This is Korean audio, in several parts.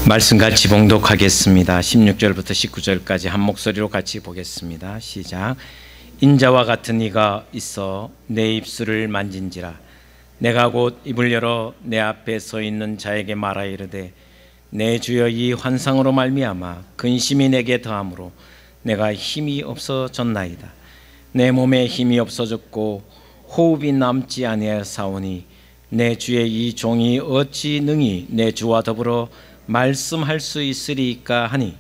말씀 같이 봉독하겠습니다. 16절부터 19절까지 한 목소리로 같이 보겠습니다. 시작. 인자와 같은 이가 있어 내 입술을 만진지라. 내가 곧 입을 열어 내 앞에 서 있는 자에게 말하 이르되 내 주여 이 환상으로 말미암아 근심이 내게 더함으로 내가 힘이 없어졌나이다. 내 몸에 힘이 없어졌고 호흡이 남지 아니하사오니 내 주의 이 종이 어찌 능히 내 주와 더불어 말씀할 수 있으리까 하니,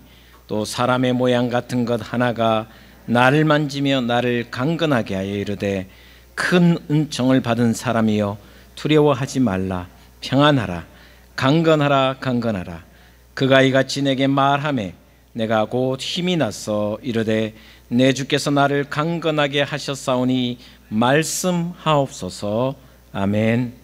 또 사람의 모양 같은 것 하나가 나를 만지며 나를 강건하게 하여 이르되 큰 은총을 받은 사람이여 두려워하지 말라. 평안하라. 강건하라. 강건하라. 그가 이같이 내게 말하매 내가 곧 힘이 나서 이르되 내 주께서 나를 강건하게 하셨사오니 말씀하옵소서. 아멘.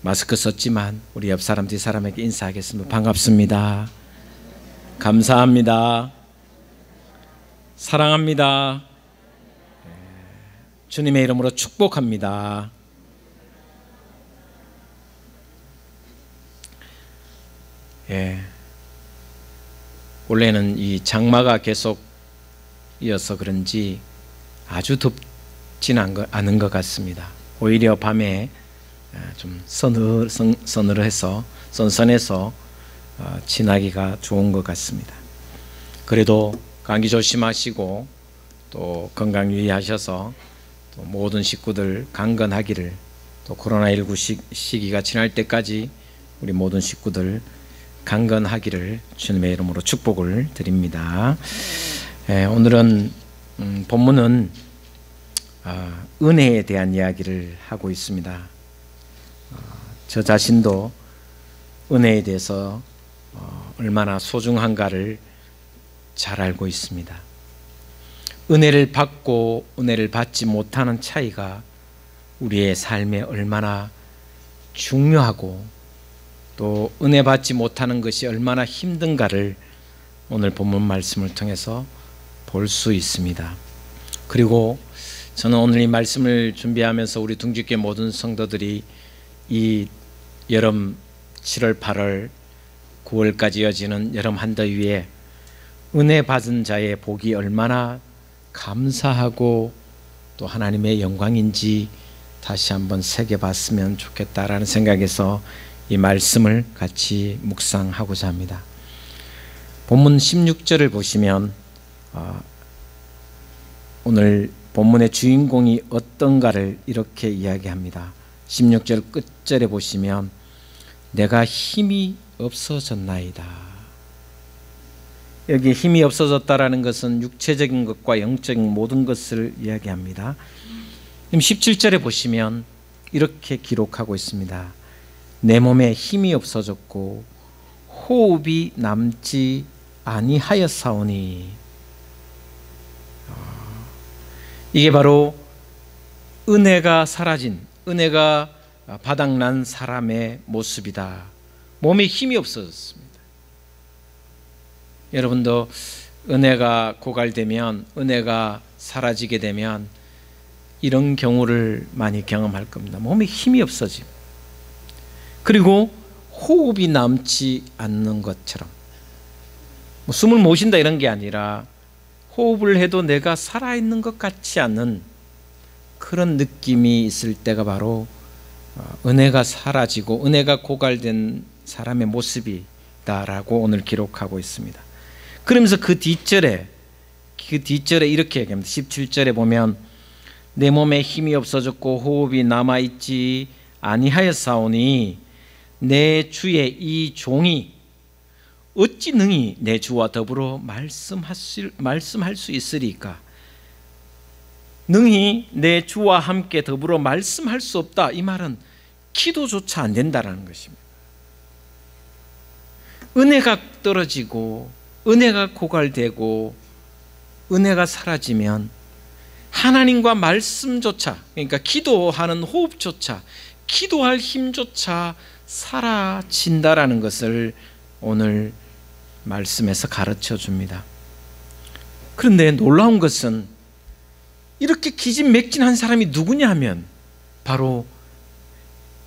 마스크 썼지만 우리 옆 사람 뒤 사람에게 인사하겠습니다. 반갑습니다. 감사합니다. 사랑합니다. 주님의 이름으로 축복합니다. 원래는 이 장마가 계속 이어서 그런지 아주 덥진 않은 것 같습니다. 오히려 밤에 좀 서늘해서 선선해서 지나기가 좋은 것 같습니다. 그래도 감기 조심하시고 또 건강 유의하셔서 또 모든 식구들 강건하기를, 또 코로나19 시기가 지날 때까지 우리 모든 식구들 강건하기를 주님의 이름으로 축복을 드립니다. 오늘은 본문은 은혜에 대한 이야기를 하고 있습니다. 저 자신도 은혜에 대해서 얼마나 소중한가를 잘 알고 있습니다. 은혜를 받고 은혜를 받지 못하는 차이가 우리의 삶에 얼마나 중요하고, 또 은혜 받지 못하는 것이 얼마나 힘든가를 오늘 본문 말씀을 통해서 볼 수 있습니다. 그리고 저는 오늘 이 말씀을 준비하면서 우리 둥지교회 모든 성도들이 이 여름 7월, 8월, 9월까지 이어지는 여름 한더위에 은혜 받은 자의 복이 얼마나 감사하고 또 하나님의 영광인지 다시 한번 새겨봤으면 좋겠다라는 생각에서 이 말씀을 같이 묵상하고자 합니다. 본문 16절을 보시면 오늘 본문의 주인공이 어떤가를 이렇게 이야기합니다. 16절 끝절에 보시면 내가 힘이 없어졌나이다. 여기 힘이 없어졌다라는 것은 육체적인 것과 영적인 모든 것을 이야기합니다. 17절에 보시면 이렇게 기록하고 있습니다. 내 몸에 힘이 없어졌고 호흡이 남지 아니하였사오니. 이게 바로 은혜가 사라진, 은혜가 바닥난 사람의 모습이다. 몸에 힘이 없어졌습니다. 여러분도 은혜가 고갈되면, 은혜가 사라지게 되면 이런 경우를 많이 경험할 겁니다. 몸에 힘이 없어짐, 그리고 호흡이 남지 않는 것처럼, 숨을 못 쉰다 이런 게 아니라 호흡을 해도 내가 살아있는 것 같지 않은 그런 느낌이 있을 때가 바로 은혜가 사라지고 은혜가 고갈된 사람의 모습이다라고 오늘 기록하고 있습니다. 그러면서 그 뒷절에 이렇게 얘기합니다. 17절에 보면 내 몸에 힘이 없어졌고 호흡이 남아있지 아니하였사오니 내 주의 이 종이 어찌 능히 내 주와 더불어 말씀할 수 있으리까. 능히 내 주와 함께 더불어 말씀할 수 없다. 이 말은 기도조차 안 된다는 것입니다. 은혜가 떨어지고 은혜가 고갈되고 은혜가 사라지면 하나님과 말씀조차, 그러니까 기도하는 호흡조차, 기도할 힘조차 사라진다라는 것을 오늘 말씀에서 가르쳐 줍니다. 그런데 놀라운 것은 이렇게 기진맥진한 사람이 누구냐 하면 바로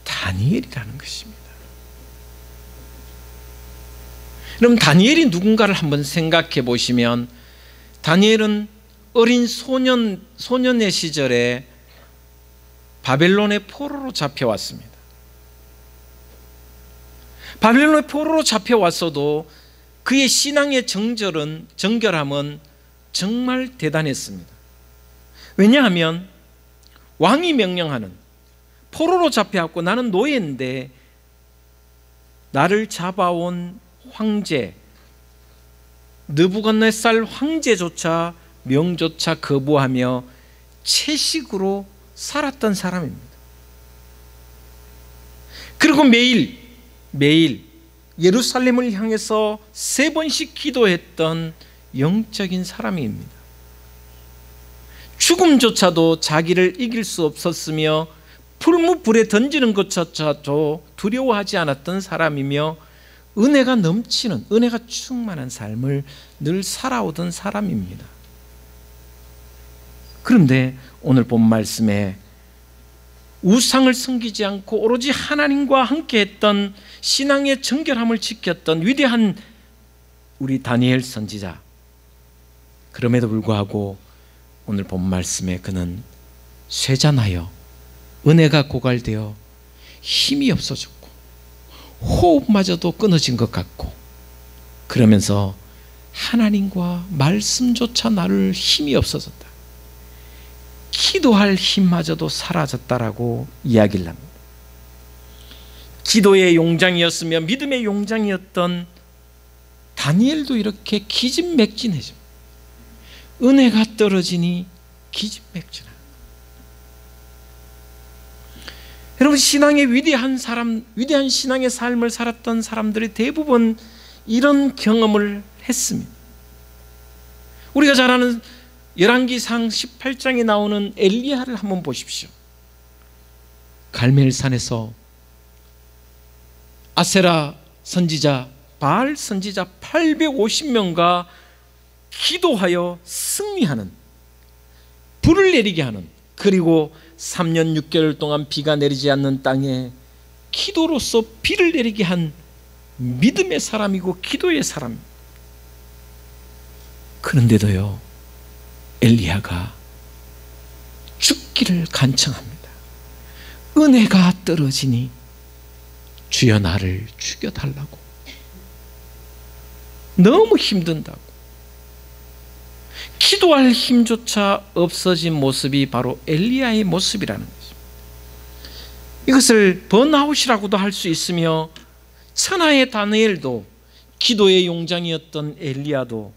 다니엘이라는 것입니다. 그럼 다니엘이 누군가를 한번 생각해 보시면, 다니엘은 어린 소년의 시절에 바벨론의 포로로 잡혀왔습니다. 바벨론의 포로로 잡혀왔어도 그의 신앙의 정결함은 정말 대단했습니다. 왜냐하면 왕이 명령하는, 포로로 잡혀왔고 나는 노예인데 나를 잡아온 황제 느부갓네살 황제조차 명조차 거부하며 채식으로 살았던 사람입니다. 그리고 매일 예루살렘을 향해서 3번씩 기도했던 영적인 사람입니다. 죽음조차도 자기를 이길 수 없었으며 풀무불에 던지는 것조차도 두려워하지 않았던 사람이며 은혜가 넘치는, 은혜가 충만한 삶을 늘 살아오던 사람입니다. 그런데 오늘 본 말씀에 우상을 섬기지 않고 오로지 하나님과 함께했던, 신앙의 정결함을 지켰던 위대한 우리 다니엘 선지자, 그럼에도 불구하고 오늘 본 말씀에 그는 쇠잔하여 은혜가 고갈되어 힘이 없어졌고 호흡마저도 끊어진 것 같고, 그러면서 하나님과 말씀조차 나를 힘이 없어졌다, 기도할 힘마저도 사라졌다라고 이야기를 합니다. 기도의 용장이었으며 믿음의 용장이었던 다니엘도 이렇게 기진맥진해져, 은혜가 떨어지니 기진맥진하다. 여러분, 신앙의 위대한 사람, 위대한 신앙의 삶을 살았던 사람들이 대부분 이런 경험을 했습니다. 우리가 잘 아는 열왕기상 18장에 나오는 엘리야를 한번 보십시오. 갈멜산에서 아세라 선지자, 바알 선지자 850명과 기도하여 승리하는, 불을 내리게 하는, 그리고 3년 6개월 동안 비가 내리지 않는 땅에 기도로서 비를 내리게 한 믿음의 사람이고 기도의 사람. 그런데도요, 엘리야가 죽기를 간청합니다. 은혜가 떨어지니 주여 나를 죽여달라고. 너무 힘든다고. 기도할 힘조차 없어진 모습이 바로 엘리야의 모습이라는 것입니다. 이것을 번아웃이라고도 할 수 있으며, 천하의 다니엘도, 기도의 용장이었던 엘리야도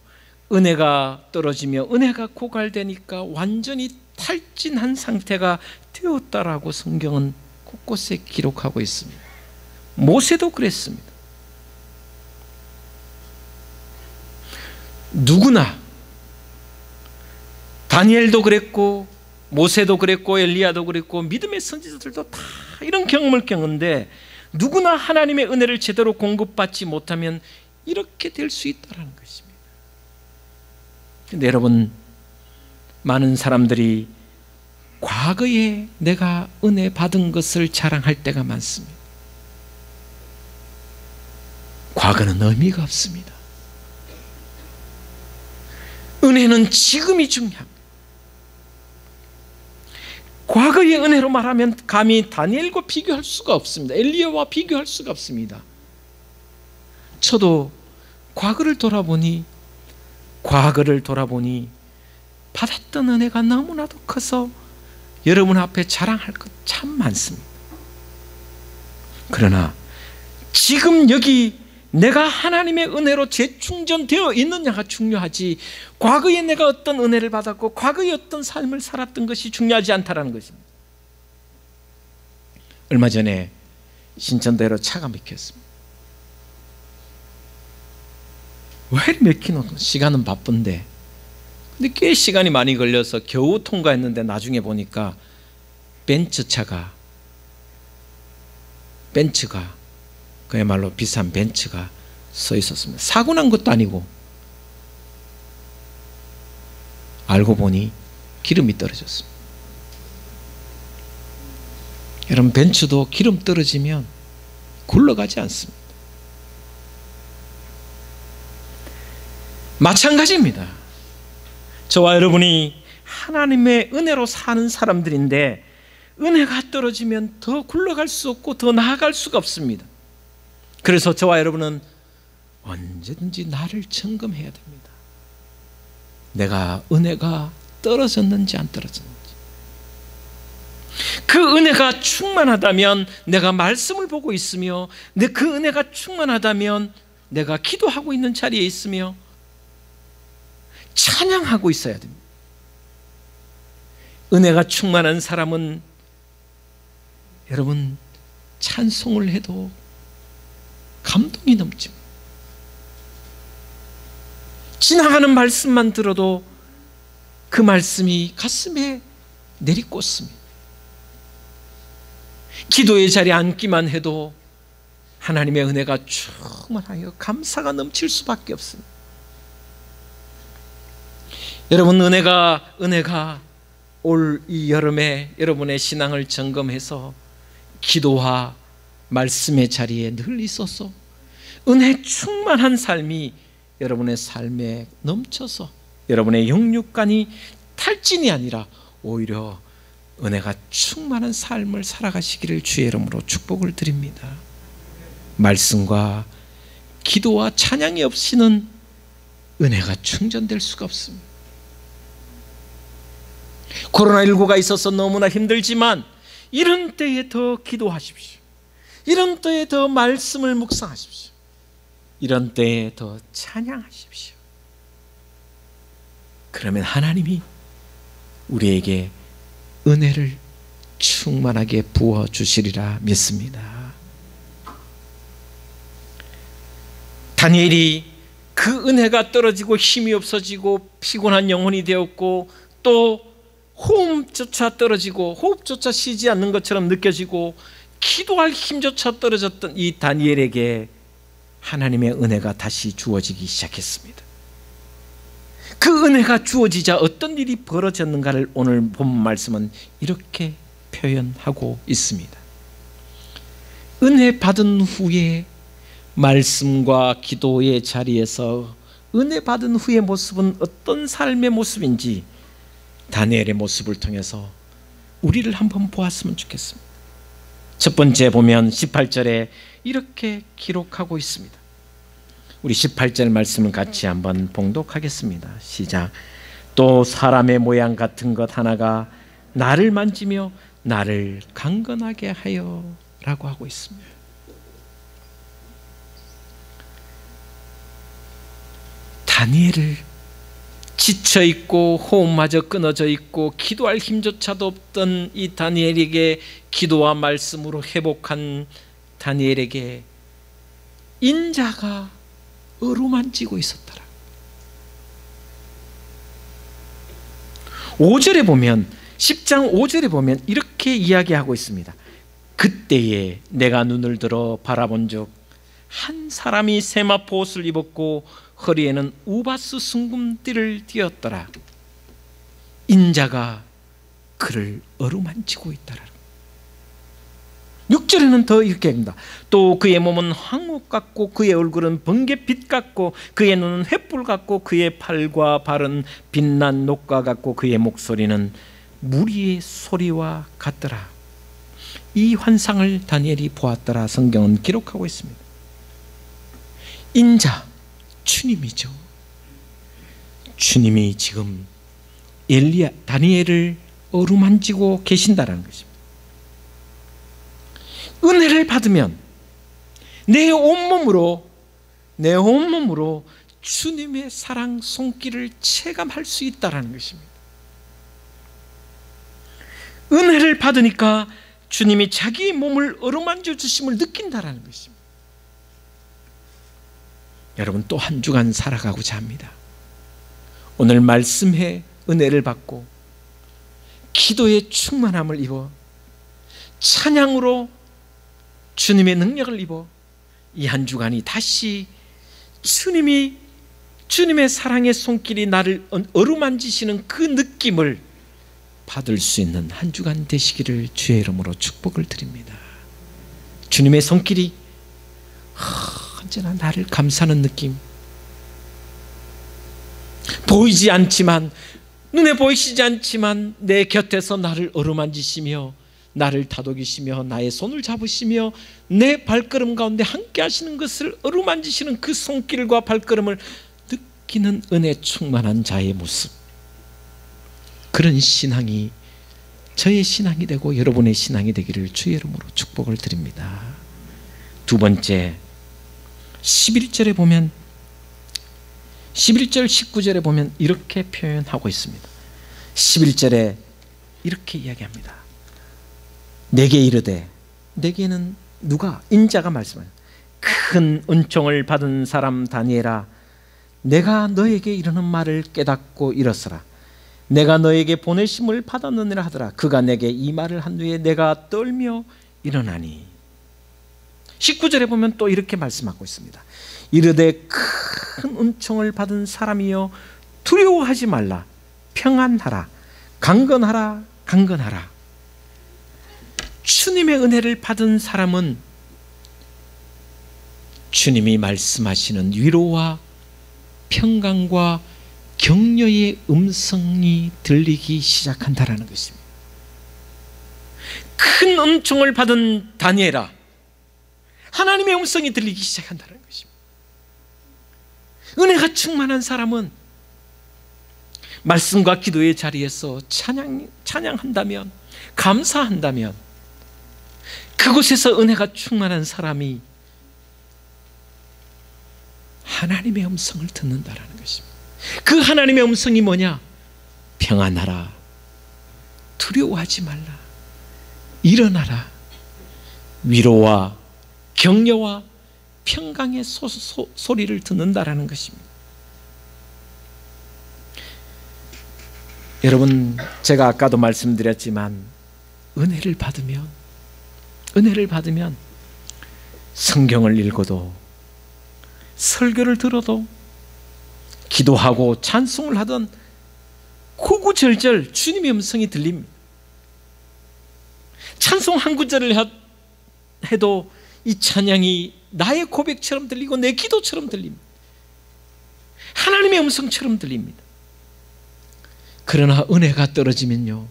은혜가 떨어지며 은혜가 고갈되니까 완전히 탈진한 상태가 되었다라고 성경은 곳곳에 기록하고 있습니다. 모세도 그랬습니다. 누구나, 다니엘도 그랬고 모세도 그랬고 엘리야도 그랬고 믿음의 선지자들도 다 이런 경험을 겪는데, 누구나 하나님의 은혜를 제대로 공급받지 못하면 이렇게 될 수 있다는 것입니다. 그런데 여러분, 많은 사람들이 과거에 내가 은혜 받은 것을 자랑할 때가 많습니다. 과거는 의미가 없습니다. 은혜는 지금이 중요합니다. 과거의 은혜로 말하면 감히 다니엘과 비교할 수가 없습니다. 엘리야와 비교할 수가 없습니다. 저도 과거를 돌아보니 받았던 은혜가 너무나도 커서 여러분 앞에 자랑할 것 참 많습니다. 그러나 지금 여기 내가 하나님의 은혜로 재충전되어 있느냐가 중요하지, 과거에 내가 어떤 은혜를 받았고 과거에 어떤 삶을 살았던 것이 중요하지 않다라는 것입니다. 얼마 전에 신천대로 차가 막혔습니다. 왜 막히노? 시간은 바쁜데. 근데 꽤 시간이 많이 걸려서 겨우 통과했는데 나중에 보니까 벤츠가 그야말로 비싼 벤츠가 서 있었습니다. 사고 난 것도 아니고, 알고 보니 기름이 떨어졌습니다. 여러분, 벤츠도 기름 떨어지면 굴러가지 않습니다. 마찬가지입니다. 저와 여러분이 하나님의 은혜로 사는 사람들인데 은혜가 떨어지면 더 굴러갈 수 없고 더 나아갈 수가 없습니다. 그래서 저와 여러분은 언제든지 나를 점검해야 됩니다. 내가 은혜가 떨어졌는지 안 떨어졌는지. 그 은혜가 충만하다면 내가 말씀을 보고 있으며, 그 은혜가 충만하다면 내가 기도하고 있는 자리에 있으며 찬양하고 있어야 됩니다. 은혜가 충만한 사람은 여러분 찬송을 해도 감동이 넘칩니다. 지나가는 말씀만 들어도 그 말씀이 가슴에 내리꽂습니다. 기도의 자리에 앉기만 해도 하나님의 은혜가 충만하여 감사가 넘칠 수밖에 없습니다. 여러분, 은혜가 올 이 여름에 여러분의 신앙을 점검해서 기도와 말씀의 자리에 늘 있어서 은혜 충만한 삶이 여러분의 삶에 넘쳐서 여러분의 영육간이 탈진이 아니라 오히려 은혜가 충만한 삶을 살아가시기를 주의 이름으로 축복을 드립니다. 말씀과 기도와 찬양이 없이는 은혜가 충전될 수가 없습니다. 코로나19가 있어서 너무나 힘들지만 이런 때에 더 기도하십시오. 이런 때에 더 말씀을 묵상하십시오. 이런 때에 더 찬양하십시오. 그러면 하나님이 우리에게 은혜를 충만하게 부어주시리라 믿습니다. 다니엘이 그 은혜가 떨어지고 힘이 없어지고 피곤한 영혼이 되었고 또 호흡조차 떨어지고 호흡조차 쉬지 않는 것처럼 느껴지고 기도할 힘조차 떨어졌던 이 다니엘에게 하나님의 은혜가 다시 주어지기 시작했습니다. 그 은혜가 주어지자 어떤 일이 벌어졌는가를 오늘 본 말씀은 이렇게 표현하고 있습니다. 은혜 받은 후에 말씀과 기도의 자리에서 은혜 받은 후의 모습은 어떤 삶의 모습인지 다니엘의 모습을 통해서 우리를 한번 보았으면 좋겠습니다. 첫 번째 보면 18절에 이렇게 기록하고 있습니다. 우리 18절 말씀을 같이 한번 봉독하겠습니다. 시작. 또 사람의 모양 같은 것 하나가 나를 만지며 나를 강건하게 하여 라고 하고 있습니다. 다니엘을 지쳐있고 호흡마저 끊어져 있고 기도할 힘조차도 없던 이 다니엘에게 기도와 말씀으로 회복한 다니엘에게 인자가 어루만지고 있었더라. 5절에 보면 10장 5절에 보면 이렇게 이야기하고 있습니다. 그때에 내가 눈을 들어 바라본 적 한 사람이 세마포 옷을 입었고 허리에는 우바스 순금띠를 띠었더라. 인자가 그를 어루만지고 있더라. 6절에는 더 이렇게 합니다. 또 그의 몸은 황옥 같고 그의 얼굴은 번갯빛 같고 그의 눈은 횃불 같고 그의 팔과 발은 빛난 녹과 같고 그의 목소리는 무리의 소리와 같더라. 이 환상을 다니엘이 보았더라. 성경은 기록하고 있습니다. 인자, 주님이죠. 주님이 지금 다니엘을 어루만지고 계신다는 것입니다. 은혜를 받으면 내 온몸으로 주님의 사랑 손길을 체감할 수 있다는 것입니다. 은혜를 받으니까 주님이 자기의 몸을 어루만져 주심을 느낀다는 것입니다. 여러분, 또 한 주간 살아가고자 합니다. 오늘 말씀의 은혜를 받고 기도의 충만함을 입어 찬양으로 주님의 능력을 입어 이 한 주간이 다시 주님의 사랑의 손길이 나를 어루만지시는 그 느낌을 받을 수 있는 한 주간 되시기를 주의 이름으로 축복을 드립니다. 주님의 손길이 언제나 나를 감싸는 느낌, 보이지 않지만, 눈에 보이시지 않지만 내 곁에서 나를 어루만지시며 나를 다독이시며 나의 손을 잡으시며 내 발걸음 가운데 함께 하시는 것을 어루만지시는 그 손길과 발걸음을 느끼는 은혜 충만한 자의 모습, 그런 신앙이 저의 신앙이 되고 여러분의 신앙이 되기를 주의 이름으로 축복을 드립니다. 두 번째, 11절에 보면 11절 19절에 보면 이렇게 표현하고 있습니다. 11절에 이렇게 이야기합니다. 내게 이르되, 내게는 누가? 인자가 말씀하는 큰 은총을 받은 사람 다니엘아, 내가 너에게 이르는 말을 깨닫고 일어서라. 내가 너에게 보내심을 받았느니라 하더라. 그가 내게 이 말을 한 후에 내가 떨며 일어나니. 19절에 보면 또 이렇게 말씀하고 있습니다. 이르되 큰 은총을 받은 사람이여 두려워하지 말라. 평안하라. 강건하라. 강건하라. 주님의 은혜를 받은 사람은 주님이 말씀하시는 위로와 평강과 격려의 음성이 들리기 시작한다라는 것입니다. 큰 은총을 받은 다니엘아, 하나님의 음성이 들리기 시작한다는 것입니다. 은혜가 충만한 사람은 말씀과 기도의 자리에서 찬양한다면, 감사한다면, 그곳에서 은혜가 충만한 사람이 하나님의 음성을 듣는다라는 것입니다. 그 하나님의 음성이 뭐냐? 평안하라. 두려워하지 말라. 일어나라. 위로와 격려와 평강의 소리를 듣는다라는 것입니다. 여러분, 제가 아까도 말씀드렸지만 은혜를 받으면 성경을 읽어도, 설교를 들어도, 기도하고 찬송을 하던 구구절절 주님의 음성이 들립니다. 찬송 한 구절을 해도 이 찬양이 나의 고백처럼 들리고 내 기도처럼 들립니다. 하나님의 음성처럼 들립니다. 그러나 은혜가 떨어지면요,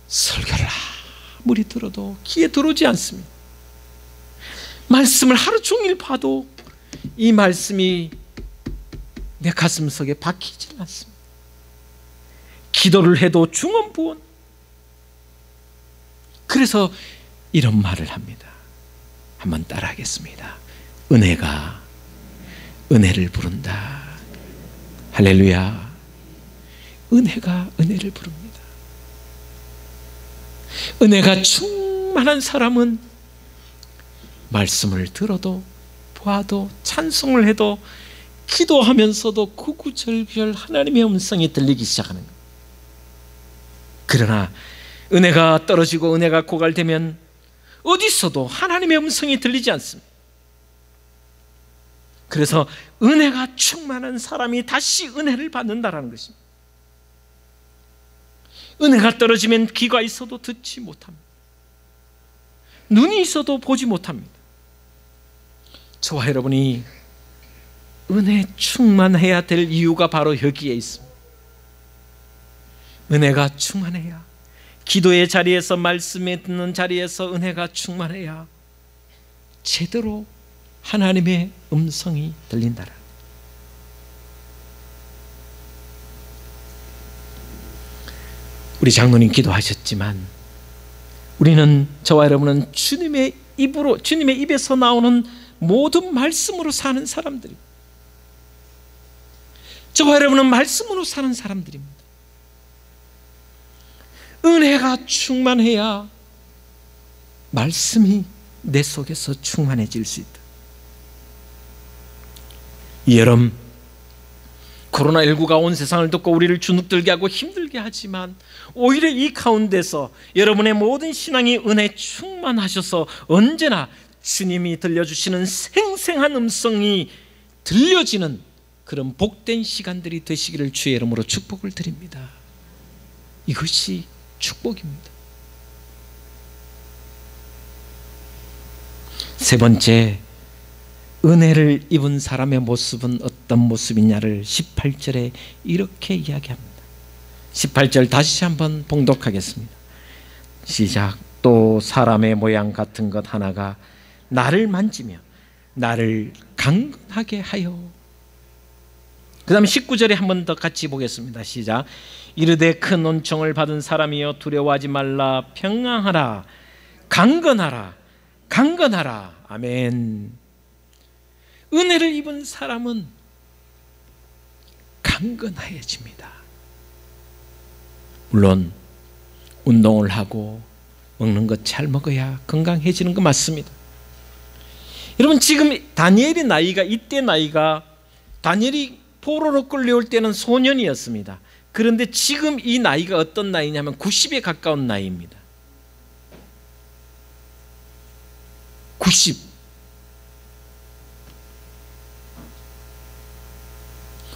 설교를 아무리 들어도 귀에 들어오지 않습니다. 말씀을 하루 종일 봐도 이 말씀이 내 가슴속에 박히질 않습니다. 기도를 해도 중언부언. 그래서 이런 말을 합니다. 한번 따라하겠습니다. 은혜가 은혜를 부른다. 할렐루야. 은혜가 은혜를 부릅니다. 은혜가 충만한 사람은 말씀을 들어도 보아도 찬송을 해도 기도하면서도 구구절절 하나님의 음성이 들리기 시작하는 거예요. 그러나 은혜가 떨어지고 은혜가 고갈되면 어디서도 하나님의 음성이 들리지 않습니다. 그래서 은혜가 충만한 사람이 다시 은혜를 받는다라는 것입니다. 은혜가 떨어지면 귀가 있어도 듣지 못합니다. 눈이 있어도 보지 못합니다. 저와 여러분이 은혜 충만해야 될 이유가 바로 여기에 있습니다. 은혜가 충만해야, 기도의 자리에서, 말씀에 듣는 자리에서 은혜가 충만해야 제대로 하나님의 음성이 들린다라. 우리 장로님 기도하셨지만 우리는, 저와 여러분은 주님의 입으로, 주님의 입에서 나오는 모든 말씀으로 사는 사람들입니다. 저와 여러분은 말씀으로 사는 사람들입니다. 은혜가 충만해야 말씀이 내 속에서 충만해질 수 있다. 여러분, 코로나19가 온 세상을 덮고 우리를 주눅들게 하고 힘들게 하지만 오히려 이 가운데서 여러분의 모든 신앙이 은혜 충만하셔서 언제나 주님이 들려주시는 생생한 음성이 들려지는 그런 복된 시간들이 되시기를 주의 이름으로 축복을 드립니다. 이것이 축복입니다. 세 번째, 은혜를 입은 사람의 모습은 어떠한 어떤 모습이냐를 18절에 이렇게 이야기합니다. 18절 다시 한번 봉독하겠습니다. 시작. 또 사람의 모양 같은 것 하나가 나를 만지며 나를 강건하게 하여. 그 다음에 19절에 한 번 더 같이 보겠습니다. 시작. 이르되 큰 은총을 받은 사람이여 두려워하지 말라. 평안하라. 강건하라. 강건하라. 아멘. 은혜를 입은 사람은 강건해집니다. 물론 운동을 하고 먹는 것 잘 먹어야 건강해지는 거 맞습니다. 여러분, 지금 다니엘의 나이가, 이때 나이가 다니엘이 포로로 끌려올 때는 소년이었습니다. 그런데 지금 이 나이가 어떤 나이냐면 90에 가까운 나이입니다. 90.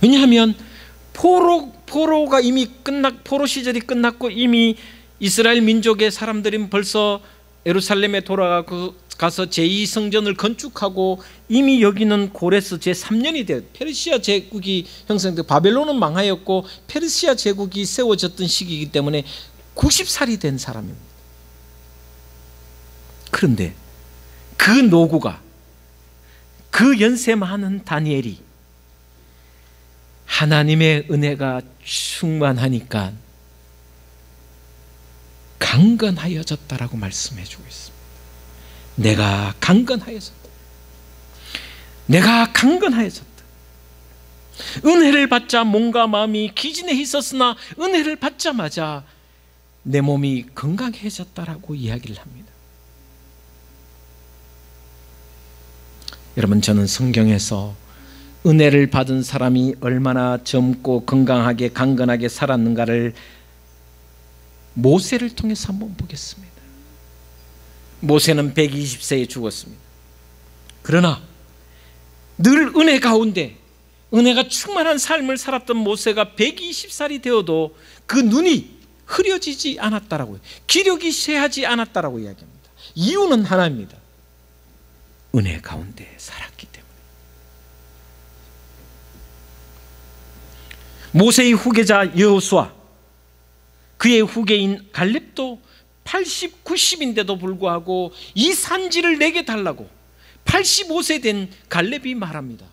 왜냐하면 포로가 이미 포로 시절이 끝났고 이미 이스라엘 민족의 사람들은 벌써 예루살렘에 돌아가서 제2성전을 건축하고 이미 여기는 고레스 제3년이 되어 페르시아 제국이 형성되고 바벨론은 망하였고 페르시아 제국이 세워졌던 시기이기 때문에 90살이 된 사람입니다. 그런데 그 노구가, 그 연세 많은 다니엘이 하나님의 은혜가 충만하니까 강건하여졌다라고 말씀해 주고 있습니다. 내가 강건하여졌다. 내가 강건하여졌다. 은혜를 받자 몸과 마음이 기진해 있었으나 은혜를 받자마자 내 몸이 건강해졌다라고 이야기를 합니다. 여러분, 저는 성경에서 은혜를 받은 사람이 얼마나 젊고 건강하게 강건하게 살았는가를 모세를 통해서 한번 보겠습니다. 모세는 120세에 죽었습니다. 그러나 늘 은혜 가운데 은혜가 충만한 삶을 살았던 모세가 120살이 되어도 그 눈이 흐려지지 않았다라고요. 기력이 쇠하지 않았다라고 이야기합니다. 이유는 하나입니다. 은혜 가운데 살았기 때문에. 모세의 후계자 여호수아, 그의 후계인 갈렙도 80, 90인데도 불구하고 이 산지를 내게 달라고 85세 된 갈렙이 말합니다.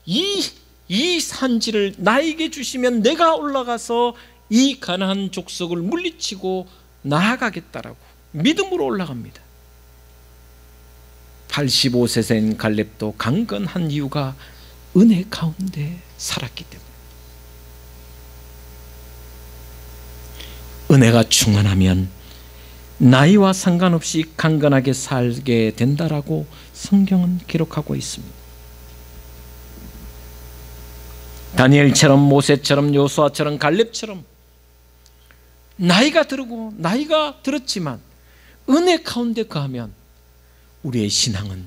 이 산지를 나에게 주시면 내가 올라가서 이 가나안 족속을 물리치고 나아가겠다라고 믿음으로 올라갑니다. 85세 된 갈렙도 강건한 이유가 은혜 가운데 살았기 때문에. 은혜가 충만하면 나이와 상관없이 강건하게 살게 된다라고 성경은 기록하고 있습니다. 다니엘처럼, 모세처럼, 여호수아처럼, 갈렙처럼 나이가 들었지만 은혜 가운데 거하면 우리의 신앙은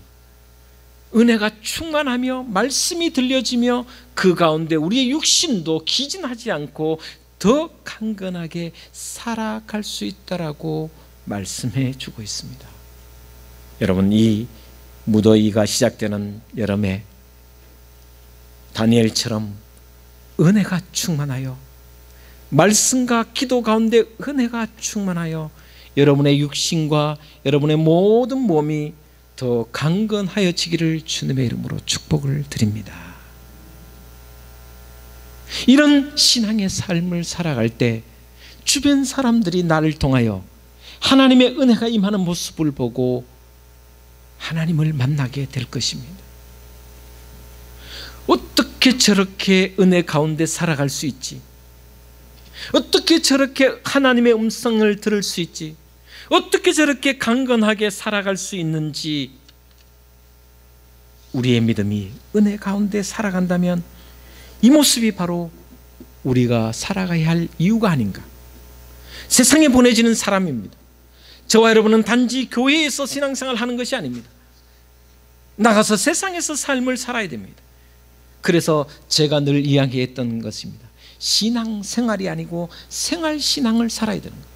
은혜가 충만하며 말씀이 들려지며 그 가운데 우리의 육신도 기진하지 않고 더 강건하게 살아갈 수 있다라고 말씀해 주고 있습니다. 여러분, 이 무더위가 시작되는 여름에 다니엘처럼 은혜가 충만하여 말씀과 기도 가운데 은혜가 충만하여 여러분의 육신과 여러분의 모든 몸이 더 강건하여지기를 주님의 이름으로 축복을 드립니다. 이런 신앙의 삶을 살아갈 때 주변 사람들이 나를 통하여 하나님의 은혜가 임하는 모습을 보고 하나님을 만나게 될 것입니다. 어떻게 저렇게 은혜 가운데 살아갈 수 있지? 어떻게 저렇게 하나님의 음성을 들을 수 있지? 어떻게 저렇게 강건하게 살아갈 수 있는지, 우리의 믿음이 은혜 가운데 살아간다면 이 모습이 바로 우리가 살아가야 할 이유가 아닌가. 세상에 보내지는 사람입니다. 저와 여러분은 단지 교회에서 신앙생활을 하는 것이 아닙니다. 나가서 세상에서 삶을 살아야 됩니다. 그래서 제가 늘 이야기했던 것입니다. 신앙생활이 아니고 생활신앙을 살아야 되는 거예요.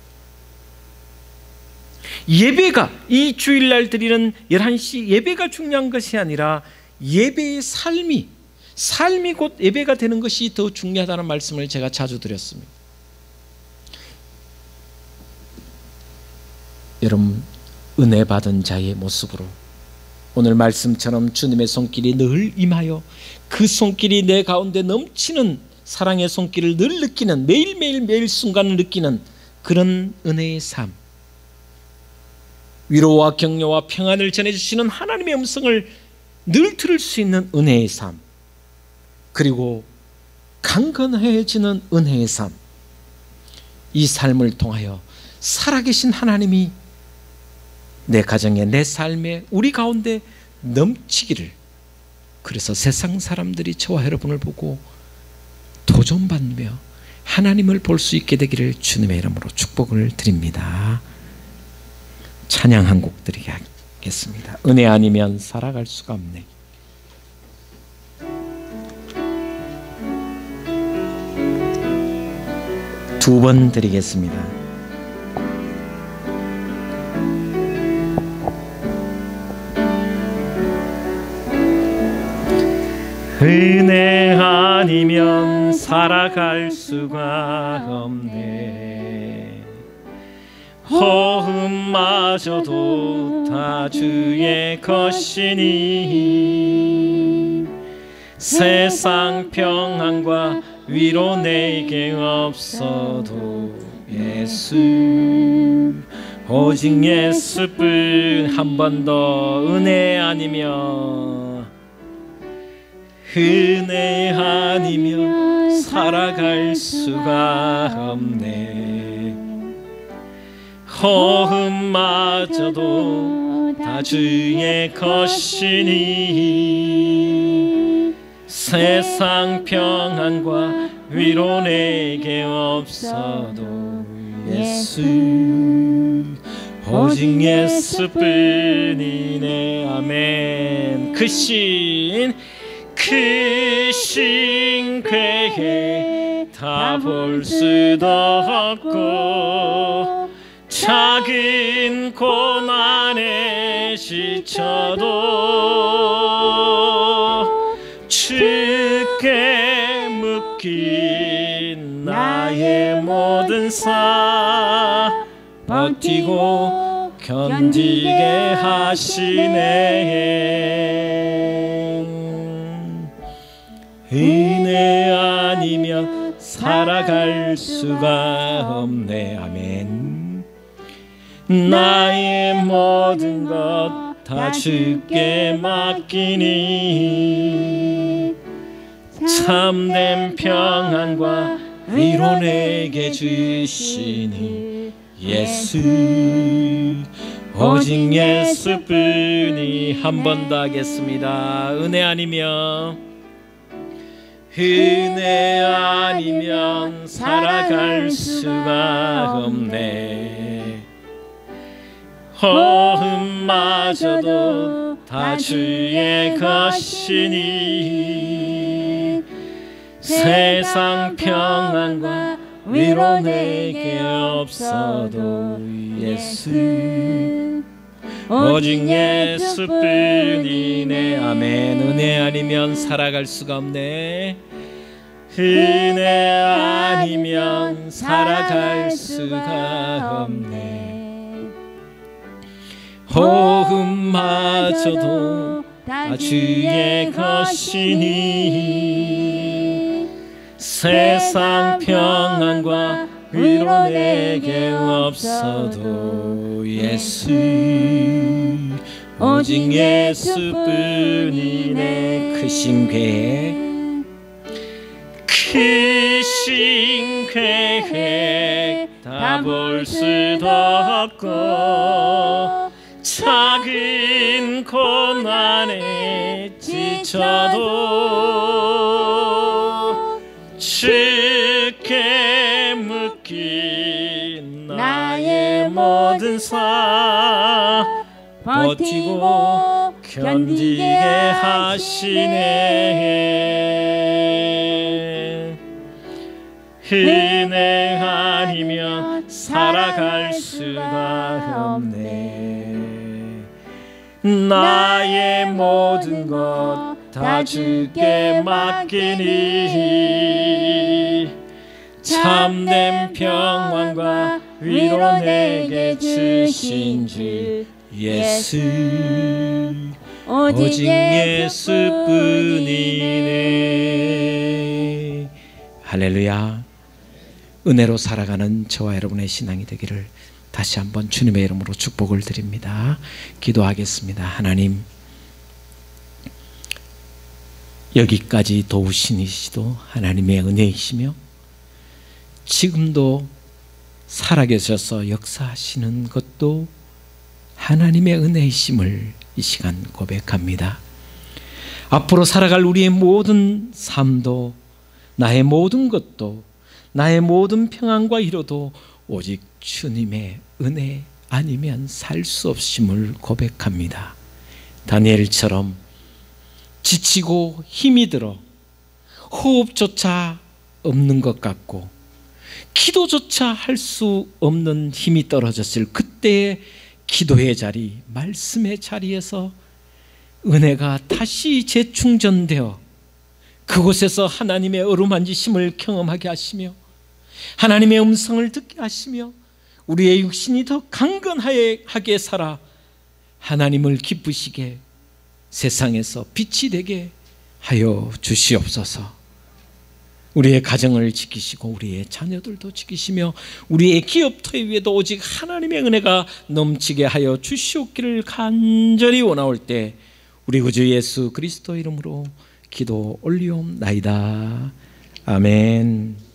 예배가, 이 주일날 드리는 11시 예배가 중요한 것이 아니라 예배의 삶이 삶이 곧 예배가 되는 것이 더 중요하다는 말씀을 제가 자주 드렸습니다. 여러분, 은혜 받은 자의 모습으로 오늘 말씀처럼 주님의 손길이 늘 임하여 그 손길이 내 가운데 넘치는 사랑의 손길을 늘 느끼는, 매일 순간을 느끼는 그런 은혜의 삶, 위로와 격려와 평안을 전해주시는 하나님의 음성을 늘 들을 수 있는 은혜의 삶, 그리고 강건해지는 은혜의 삶, 이 삶을 통하여 살아계신 하나님이 내 가정에, 내 삶에, 우리 가운데 넘치기를, 그래서 세상 사람들이 저와 여러분을 보고 도전받으며 하나님을 볼 수 있게 되기를 주님의 이름으로 축복을 드립니다. 찬양 한 곡 드리겠습니다. 은혜 아니면 살아갈 수가 없네. 두 번 드리겠습니다. 은혜 아니면 살아갈 수가 없네. 호흡마저도 다 주의 것이니 세상 평안과 위로 내게 없어도 예수, 오직 예수뿐. 한 번 더. 은혜 아니면, 은혜 아니면 살아갈 수가 없네. 호흡마저도 다 주의 것이니 세상 평안과 위로 내게 없어도 예수, 오직 예수뿐이네. 아멘. 그 신 괴해 다 볼 수도 없고 작은 고난에 지쳐도 주께 묶인 나의 모든 삶 버티고 견디게 하시네. 은혜 아니면 살아갈 수가 없네. 아멘. 나의 모든 것 다 주께 맡기니 참된 평안과 위로 내게 주시니 예수, 오직 예수뿐이. 한 번 더 하겠습니다. 은혜 아니면, 은혜 아니면 살아갈 수가 없네. 호흡마저도 다 주의 것이니 세상 평안과 위로 내게 없어도 예수, 오직 예수뿐이네. 아멘. 은혜 아니면 살아갈 수가 없네. 은혜 아니면 살아갈 수가 없네. 호흡마저도 다 주의 것이니 세상 평안과 위로 내게 없어도 예수, 오직 예수뿐이네. 크신 계획 다 볼 수도 없고 작은 고난에 지쳐도 주께 묶인 나의 모든 삶 버티고 견디게 하시네. 은혜 아니면 살아갈 수가 없네. 나의 모든 것 다 주께 맡기니 참된 평안과 위로 내게 주신 주 예수 오직 예수뿐이네. 할렐루야. 은혜로 살아가는 저와 여러분의 신앙이 되기를 다시 한번 주님의 이름으로 축복을 드립니다. 기도하겠습니다. 하나님, 여기까지 도우신 이시도 하나님의 은혜이시며 지금도 살아계셔서 역사하시는 것도 하나님의 은혜이심을 이 시간 고백합니다. 앞으로 살아갈 우리의 모든 삶도, 나의 모든 것도, 나의 모든 평안과 위로도 오직 주님의 은혜 아니면 살 수 없음을 고백합니다. 다니엘처럼 지치고 힘이 들어 호흡조차 없는 것 같고 기도조차 할 수 없는 힘이 떨어졌을 그때의 기도의 자리, 말씀의 자리에서 은혜가 다시 재충전되어 그곳에서 하나님의 어루만지심을 경험하게 하시며 하나님의 음성을 듣게 하시며 우리의 육신이 더 강건하게 살아 하나님을 기쁘시게 세상에서 빛이 되게 하여 주시옵소서. 우리의 가정을 지키시고 우리의 자녀들도 지키시며 우리의 기업토 위에도 오직 하나님의 은혜가 넘치게 하여 주시옵기를 간절히 원하올 때 우리 구주 예수 그리스도 이름으로 기도 올리옵나이다. 아멘.